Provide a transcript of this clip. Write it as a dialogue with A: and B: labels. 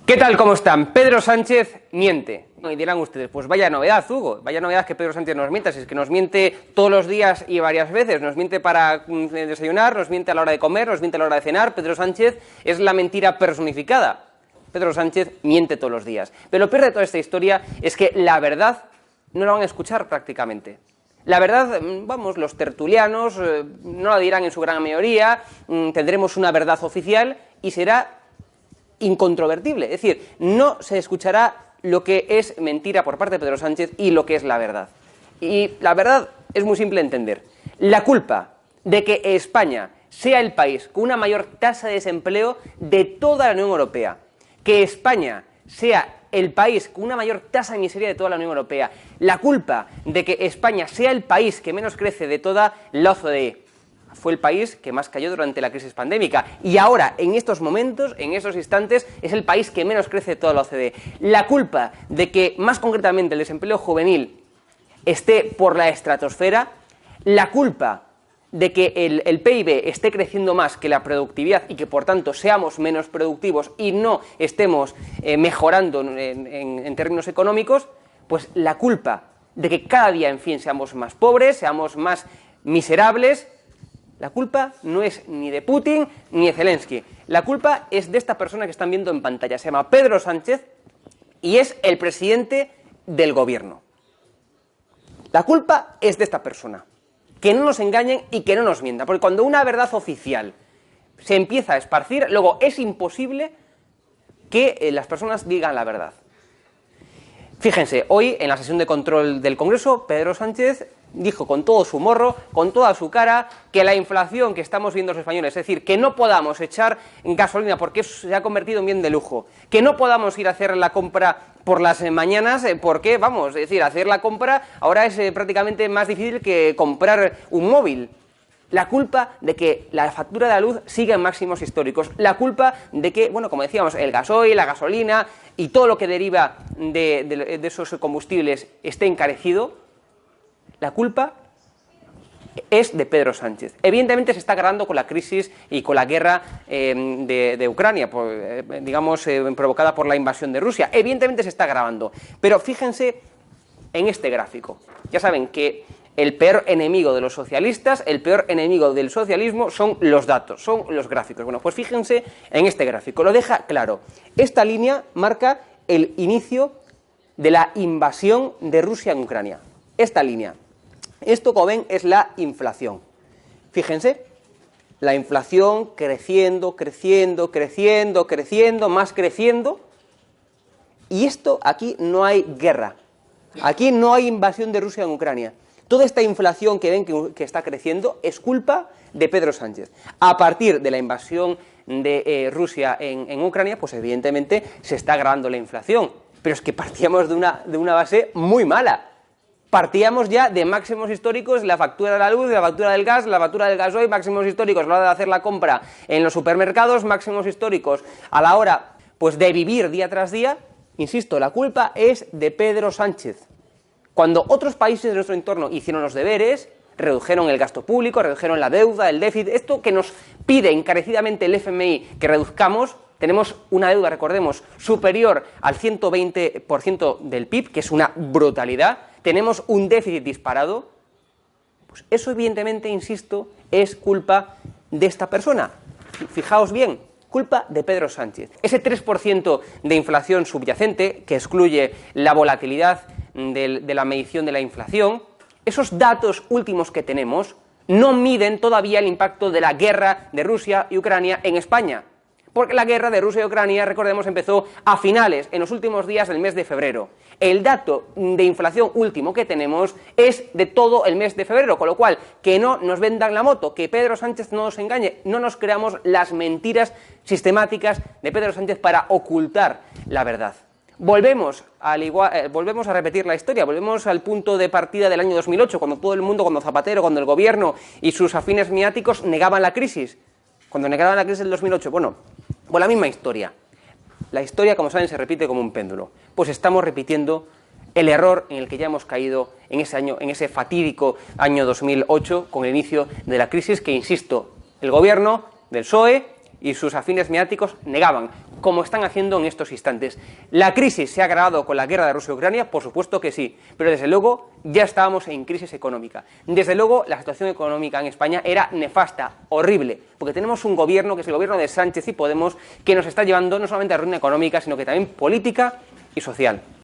A: ¿Qué tal? ¿Cómo están? Pedro Sánchez miente. Y dirán ustedes, pues vaya novedad, Hugo, vaya novedad que Pedro Sánchez nos mienta, si es que nos miente todos los días y varias veces, nos miente para desayunar, nos miente a la hora de comer, nos miente a la hora de cenar. Pedro Sánchez es la mentira personificada. Pedro Sánchez miente todos los días. Pero lo peor de toda esta historia es que la verdad no la van a escuchar prácticamente. La verdad, vamos, los tertulianos no la dirán en su gran mayoría, tendremos una verdad oficial y será incontrovertible. Es decir, no se escuchará lo que es mentira por parte de Pedro Sánchez y lo que es la verdad. Y la verdad es muy simple de entender. La culpa de que España sea el país con una mayor tasa de desempleo de toda la Unión Europea, que España sea el país con una mayor tasa de miseria de toda la Unión Europea, la culpa de que España sea el país que menos crece de toda la OCDE, fue el país que más cayó durante la crisis pandémica y ahora, en estos momentos, en estos instantes, es el país que menos crece de toda la OCDE. La culpa de que, más concretamente, el desempleo juvenil esté por la estratosfera, la culpa de que el PIB esté creciendo más que la productividad y que, por tanto, seamos menos productivos y no estemos mejorando en términos económicos, pues la culpa de que cada día, en fin, seamos más pobres, seamos más miserables. La culpa no es ni de Putin ni de Zelensky. La culpa es de esta persona que están viendo en pantalla. Se llama Pedro Sánchez y es el presidente del gobierno. La culpa es de esta persona. Que no nos engañen y que no nos mientan. Porque cuando una verdad oficial se empieza a esparcir, luego es imposible que las personas digan la verdad. Fíjense, hoy en la sesión de control del Congreso, Pedro Sánchez dijo con todo su morro, con toda su cara, que la inflación que estamos viendo los españoles, es decir, que no podamos echar gasolina porque eso se ha convertido en bien de lujo, que no podamos ir a hacer la compra por las mañanas porque, vamos, es decir, hacer la compra ahora es prácticamente más difícil que comprar un móvil. La culpa de que la factura de la luz siga en máximos históricos. La culpa de que, bueno, como decíamos, el gasoil, la gasolina y todo lo que deriva de esos combustibles esté encarecido. La culpa es de Pedro Sánchez. Evidentemente se está agravando con la crisis y con la guerra de Ucrania, digamos, provocada por la invasión de Rusia. Evidentemente se está agravando. Pero fíjense en este gráfico. Ya saben que el peor enemigo de los socialistas, el peor enemigo del socialismo son los datos, son los gráficos. Bueno, pues fíjense en este gráfico, lo deja claro. Esta línea marca el inicio de la invasión de Rusia en Ucrania. Esta línea. Esto, como ven, es la inflación. Fíjense, la inflación creciendo, creciendo, creciendo, creciendo, más creciendo. Y esto, aquí no hay guerra. Aquí no hay invasión de Rusia en Ucrania. Toda esta inflación que ven que está creciendo es culpa de Pedro Sánchez. A partir de la invasión de Rusia en Ucrania, pues evidentemente se está agravando la inflación. Pero es que partíamos de una base muy mala. Partíamos ya de máximos históricos, la factura de la luz, la factura del gas, la factura del gasoil, máximos históricos a la hora de hacer la compra en los supermercados, máximos históricos a la hora pues de vivir día tras día. Insisto, la culpa es de Pedro Sánchez. Cuando otros países de nuestro entorno hicieron los deberes, redujeron el gasto público, redujeron la deuda, el déficit, esto que nos pide encarecidamente el FMI que reduzcamos, tenemos una deuda, recordemos, superior al 120% del PIB, que es una brutalidad, tenemos un déficit disparado, pues eso evidentemente, insisto, es culpa de esta persona. Fijaos bien, culpa de Pedro Sánchez. Ese 3% de inflación subyacente, que excluye la volatilidad de la medición de la inflación, esos datos últimos que tenemos no miden todavía el impacto de la guerra de Rusia y Ucrania en España. Porque la guerra de Rusia y Ucrania, recordemos, empezó a finales, en los últimos días del mes de febrero. El dato de inflación último que tenemos es de todo el mes de febrero, con lo cual, que no nos vendan la moto, que Pedro Sánchez no nos engañe, no nos creamos las mentiras sistemáticas de Pedro Sánchez para ocultar la verdad. Volvemos a repetir la historia, volvemos al punto de partida del año 2008, cuando todo el mundo, cuando Zapatero, cuando el gobierno y sus afines mediáticos negaban la crisis. Cuando negaban la crisis del 2008, bueno, pues la misma historia. La historia, como saben, se repite como un péndulo. Pues estamos repitiendo el error en el que ya hemos caído en ese año, en ese fatídico año 2008, con el inicio de la crisis que, insisto, el gobierno del PSOE y sus afines mediáticos negaban. como están haciendo en estos instantes. ¿La crisis se ha agravado con la guerra de Rusia y Ucrania? Por supuesto que sí, pero desde luego ya estábamos en crisis económica. Desde luego la situación económica en España era nefasta, horrible, porque tenemos un gobierno, que es el gobierno de Sánchez y Podemos, que nos está llevando no solamente a ruina económica, sino que también política y social.